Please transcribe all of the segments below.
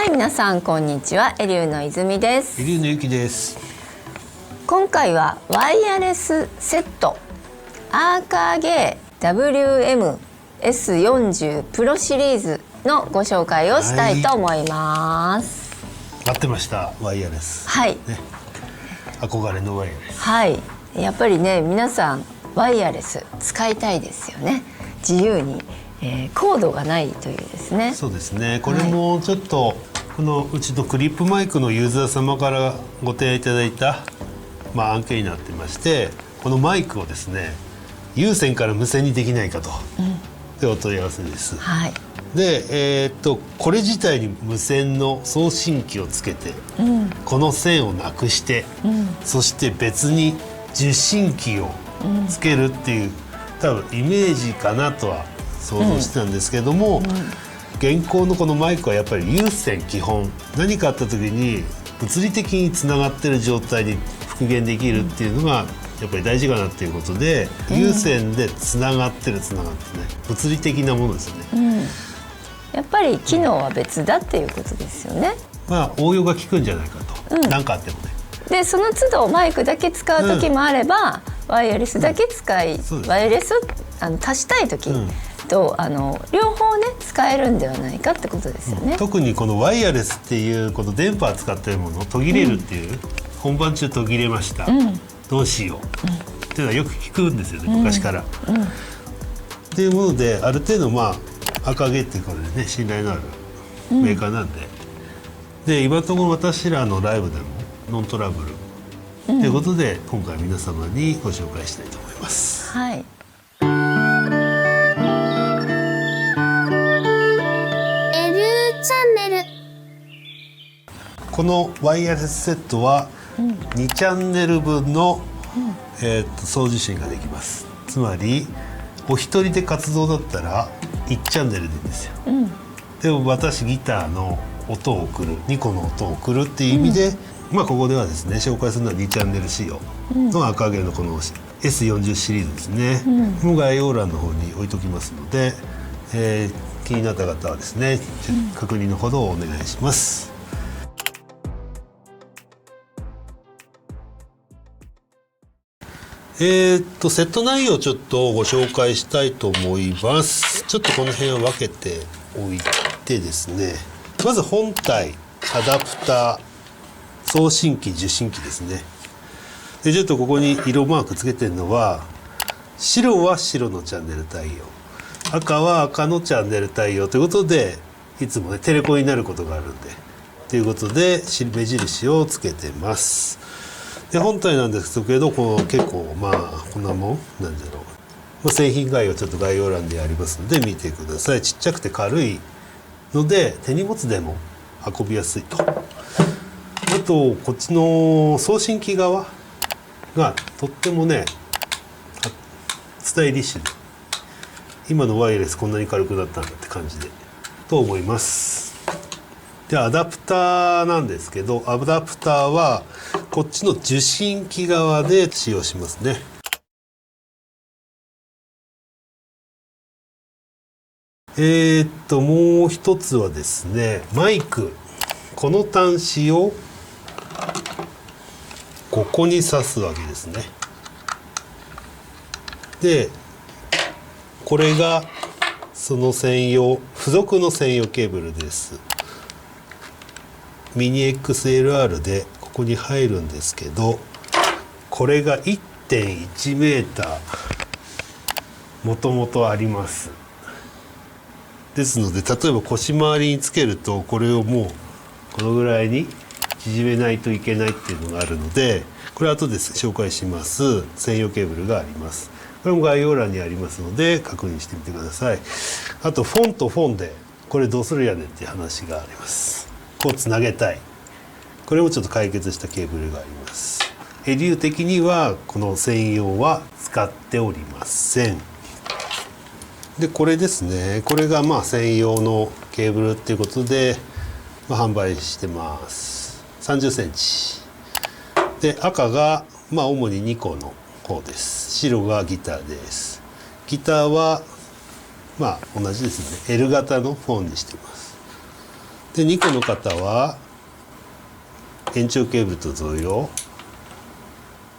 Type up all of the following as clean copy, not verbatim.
い、皆さんこんにちは。エリューの泉です。エリューのゆきです。今回はワイヤレスセットアーカーゲー WM-S40 プロシリーズのご紹介をしたいと思います。待ってました。ワイヤレス。はい、ね、憧れのワイヤレス。はい、やっぱりね、皆さんワイヤレス使いたいですよね。自由に、コードがないというですね。そうですね。これもちょっと、このうちのクリップマイクのユーザー様からご提案いただいた、案件になってまして、このマイクをですね、有線から無線にできないかと、でお問い合わせです。はい。で、これ自体に無線の送信機をつけて、この線をなくして、そして別に受信機をつけるっていう、多分イメージかなとは想像してたんですけども、現行のこのマイクはやっぱり有線基本、何かあった時に物理的につながってる状態に復元できるっていうのがやっぱり大事かなっていうことで、有線でつながってね、物理的なものですよね。やっぱり機能は別だっていうことですよね。応用が効くんじゃないかと、何かあってもね。でその都度マイクだけ使う時もあれば、ワイヤレスだけ使い、ワイヤレス足したい時と両方ね使えるんではないかってことですよね。特にこのワイヤレスっていうこの電波を使っているものを途切れるっていう、本番中途切れました、どうしよう、っていうのはよく聞くんですよね、昔から。っていうもので、ある程度赤毛っていうこれでね、信頼のあるメーカーなんで、で今のところ私らのライブでもノントラブルということで、今回皆様にご紹介したいと思います。はい。チャンネル。このワイヤレスセットは2チャンネル分の、送受信ができます。つまりお一人で活動だったら1チャンネルでいいんですよ。でも私ギターの音を送る、2個の音を送るっていう意味で、ここではですね、紹介するのは2チャンネル仕様の赤毛のこの S40 シリーズですね。この概要欄の方に置いときますので、気になった方はですね、確認のほどお願いします。セット内容をちょっとご紹介したいと思います。ちょっとこの辺を分けておいてですね、まず本体、アダプター、送信機、受信機ですね。でちょっとここに色マークつけてるのは、白は白のチャンネル対応、赤は赤のチャンネル対応ということで、いつもねテレコになることがあるんでということで目印をつけてます。で本体なんですけど、この結構こんなもんなんだろう、製品概要ちょっと概要欄でありますので見てください。ちっちゃくて軽いので手荷物でも運びやすいと。あとこっちの送信機側がとってもねスタイリッシュで、今のワイヤレスこんなに軽くなったんだって感じでと思います。でアダプターなんですけど、アダプターはこっちの受信機側で使用しますね。もう一つはですね、マイク、この端子をここに挿すわけですね。でこれがその専用、付属の専用ケーブルです。ミニ XLR でここに入るんですけど、これが 1.1 メーターもともとあります。ですので、例えば腰回りにつけると、これをもうこのぐらいに縮めないといけないっていうのがあるので、これ後で紹介します専用ケーブルがあります。これも概要欄にありますので確認してみてください。あとフォンとフォンでこれどうするやねんっていう話があります。こうつなげたい、これもちょっと解決したケーブルがあります。エリュー的にはこの専用は使っておりません。でこれですね、これが専用のケーブルっていうことで、販売してます。30センチで、赤が主に2個の方です。白がギターです。ギターは同じですね、L 型のフォンにしてます。で2個の方は延長ケーブルと同様、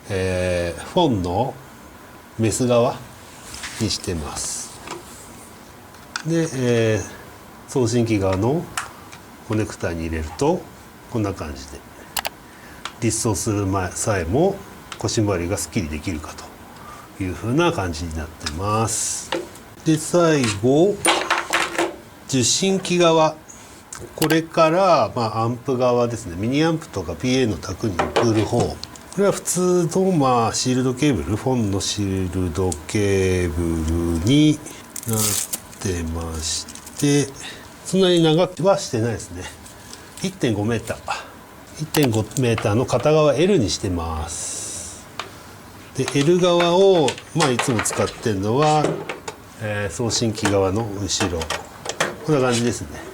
フォンのメス側にしてます。で、送信機側のコネクタに入れるとこんな感じで立装する際も腰回りがすっきりできるかという風な感じになってます。で最後受信機側、これから、アンプ側ですね。ミニアンプとか PA の卓に送る方、これは普通の、シールドケーブル、フォンのシールドケーブルになってまして、そんなに長くはしてないですね。1.5 メーター 1.5 メーターの片側 L にしてます。で L 側を、いつも使ってるのは、送信機側の後ろ、こんな感じですね。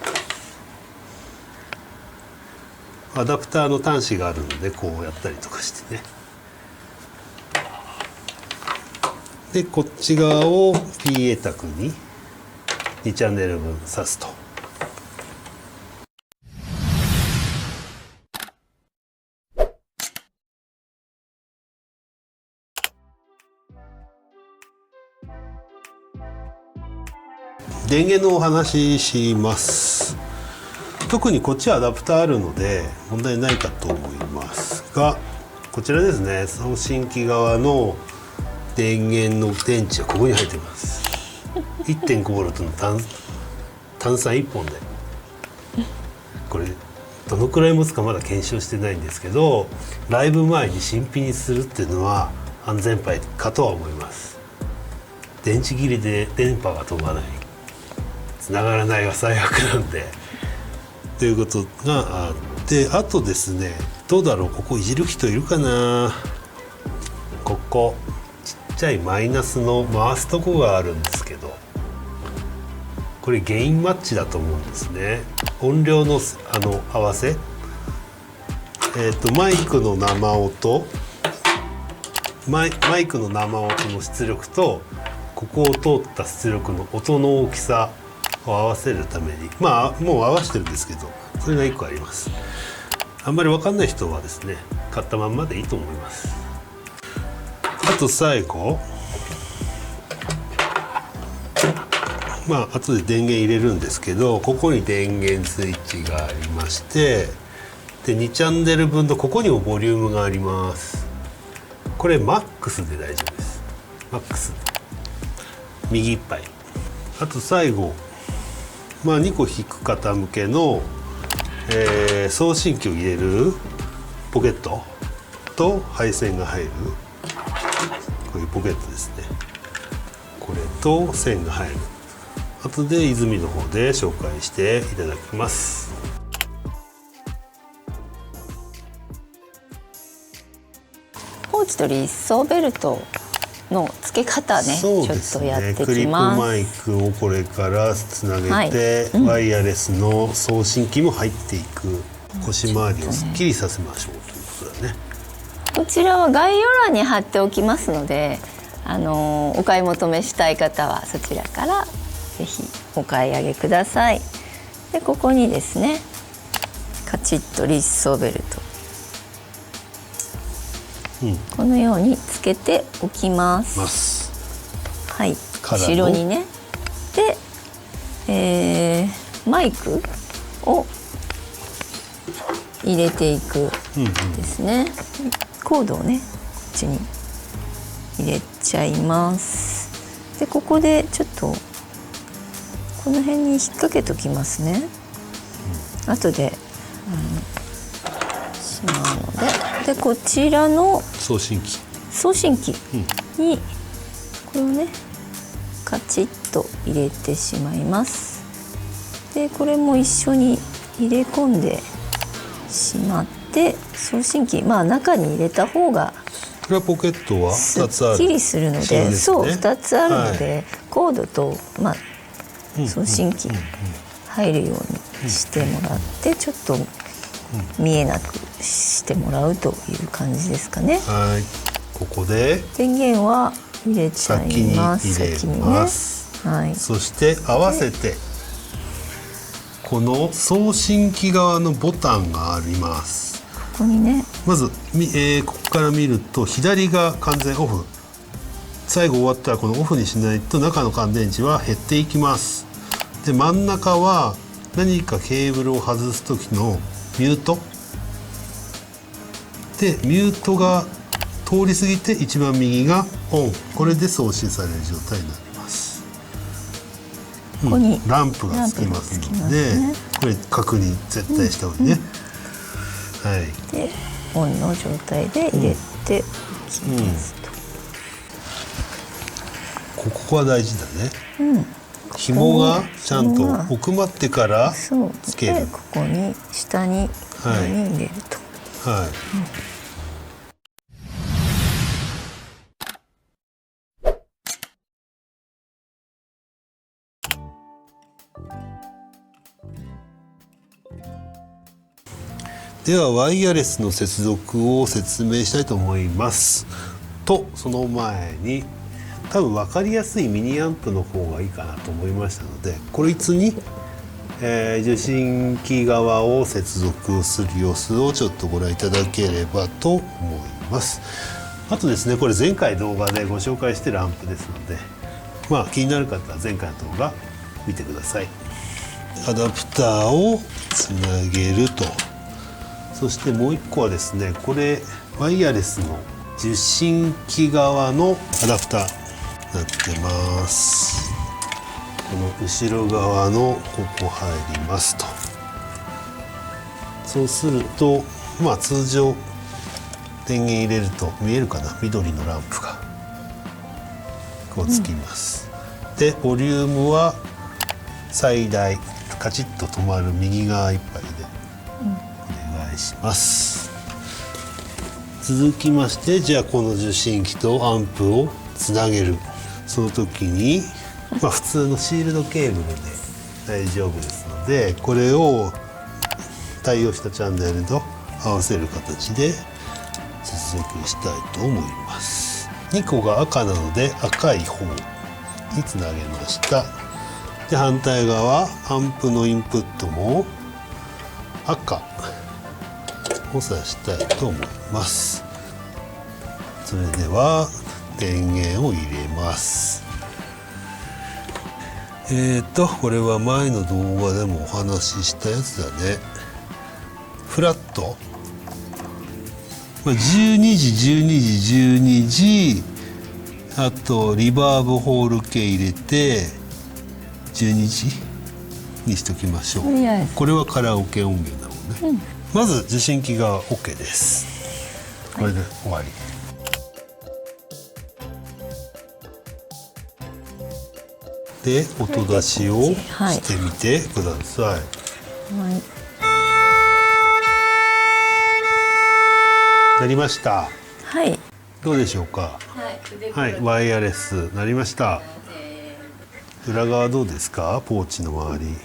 アダプターの端子があるのでこうやったりとかしてね。でこっち側を PA 卓に2チャンネル分挿すと。電源のお話しします。特にこっちはアダプターあるので問題ないかと思いますが、こちらですね、送信機側の電源の電池はここに入っています。 1.5V の単31本で、これどのくらい持つかまだ検証してないんですけど、ライブ前に新品にするっていうのは安全牌かとは思います。電池切れで電波が飛ばない、繋がらないは最悪なんでということがあって、あとですね、どうだろう、ここいじる人いるかな。ここちっちゃいマイナスの回すとこがあるんですけど、これゲインマッチだと思うんですね。音量の合わせ、マイクの生音、マイクの生音の出力とここを通った出力の音の大きさを合わせるために、もう合わせてるんですけど、それが1個あります。あんまり分かんない人はですね、買ったまんまでいいと思います。あと最後、後で電源入れるんですけど、ここに電源スイッチがありまして、で2チャンネル分のここにもボリュームがあります。これマックスで大丈夫です。マックス右いっぱい。あと最後、2個引く方向けの、送信機を入れるポケットと配線が入るこういうポケットですね。これと線が入る。後で泉の方で紹介していただきます。ポーチと立装ベルトの付け方ね、そうですね、ちょっとやってきます。クリップマイクをこれからつなげて、ワイヤレスの送信機も入っていく、腰回りをすっきりさせましょうということだね。こちらは概要欄に貼っておきますので、お買い求めしたい方はそちらからぜひお買い上げください。でここにですね、カチッと立装ベルト、このようにつけておきます。はい、後ろにね。で、マイクを入れていくですね。コードをね、こっちに入れちゃいます。でここでちょっとこの辺に引っ掛けときますね。後でしまうので、こちらの送信機にこれをねカチッと入れてしまいます。でこれも一緒に入れ込んでしまって、送信機中に入れた方がこれはポケットは2つある、すっきりするので、そう2つあるので、はい、コードと送信機入るようにしてもらって、ちょっと見えなくしてもらうという感じですかね。はい、ここで電源は入れちゃいます。先に入れます。はい、そして合わせてこの送信機側のボタンがあります。ここにね、まず、ここから見ると左が完全オフ。最後終わったらこのオフにしないと中の乾電池は減っていきます。で真ん中は何かケーブルを外す時のミュートで、ミュートが通り過ぎて一番右がオン。これで送信される状態になります。ここにランプがつきますので、これ確認絶対した方がいいね。はい。でオンの状態で入れてきますと。ここが大事だね。紐がちゃんと奥まってからつける。でここに下にここに入れると。はい。ではワイヤレスの接続を説明したいと思いますと、その前に多分分かりやすいミニアンプの方がいいかなと思いましたので、こいつに、受信機側を接続する様子をちょっとご覧いただければと思います。あとですね、これ前回動画でご紹介しているアンプですので、まあ気になる方は前回の動画見てください。アダプターをつなげると。そしてもう一個はですね、これワイヤレスの受信機側のアダプターになってます。この後ろ側のここ入りますと。そうするとまあ通常電源入れると見えるかな、緑のランプがこうつきます。でボリュームは最大カチッと止まる右側いっぱいでお願いします。続きまして、じゃあこの受信機とアンプをつなげる。その時に、まあ、普通のシールドケーブルで大丈夫ですので、これを対応したチャンネルと合わせる形で接続したいと思います。2個が赤なので赤い方につなげました。で反対側アンプのインプットも赤をさしたいと思います。それでは電源を入れます。これは前の動画でもお話ししたやつだね。フラット、12時12時12時、あとリバーブホール系入れて12時にしときましょう。これはカラオケ音源だもんね。まず受信機が OK です。これで終わり。で音出しをしてみてください。なりました。はい。どうでしょうか。はい、ワイヤレスなりました。裏側どうですか。ポーチの周り。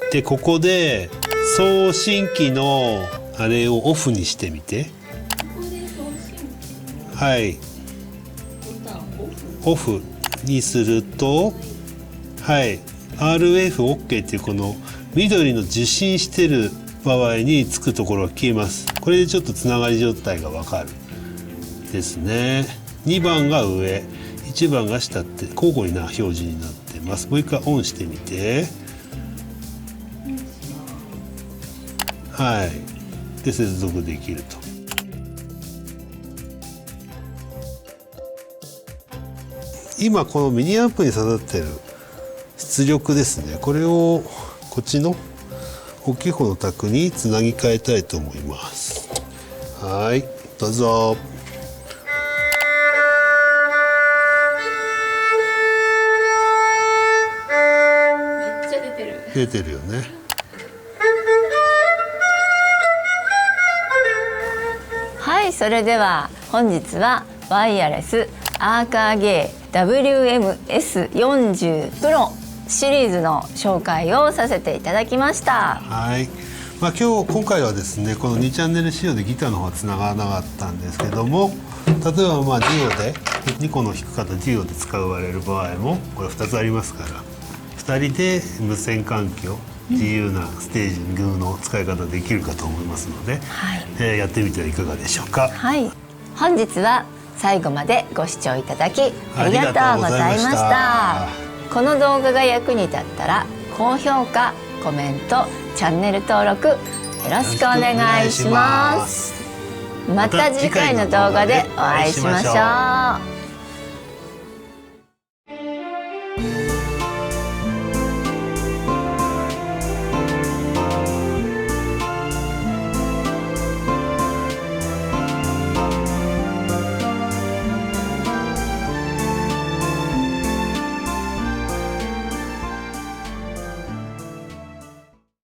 でここで送信機のあれをオフにしてみて。はい、オフにすると、はい、RF OK っていうこの緑の受信してる場合につくところが消えます。これでちょっとつながり状態がわかるですね。2番が上、1番が下って交互にな表示になってます。もう一回オンしてみて。はい、で接続できると。今このミニアンプに刺さってる出力ですね、これをこっちの大きい方の卓につなぎ替えたいと思います。はい、どうぞ。めっちゃ出てる。出てるよね。はい、それでは本日はワイヤレスアーカーゲー WMS40 プロシリーズの紹介をさせていただきました。はい、今回はですねこの2チャンネル仕様でギターの方はつながらなかったんですけども、例えばデュオで2個の弾く方デュオで使われる場合もこれ2つありますから2人で無線環境自由なステージングの使い方できるかと思いますので、やってみてはいかがでしょうか。はい、本日は最後までご視聴いただきありがとうございました。この動画が役に立ったら高評価、コメント、チャンネル登録よろしくお願いします。また次回の動画でお会いしましょう。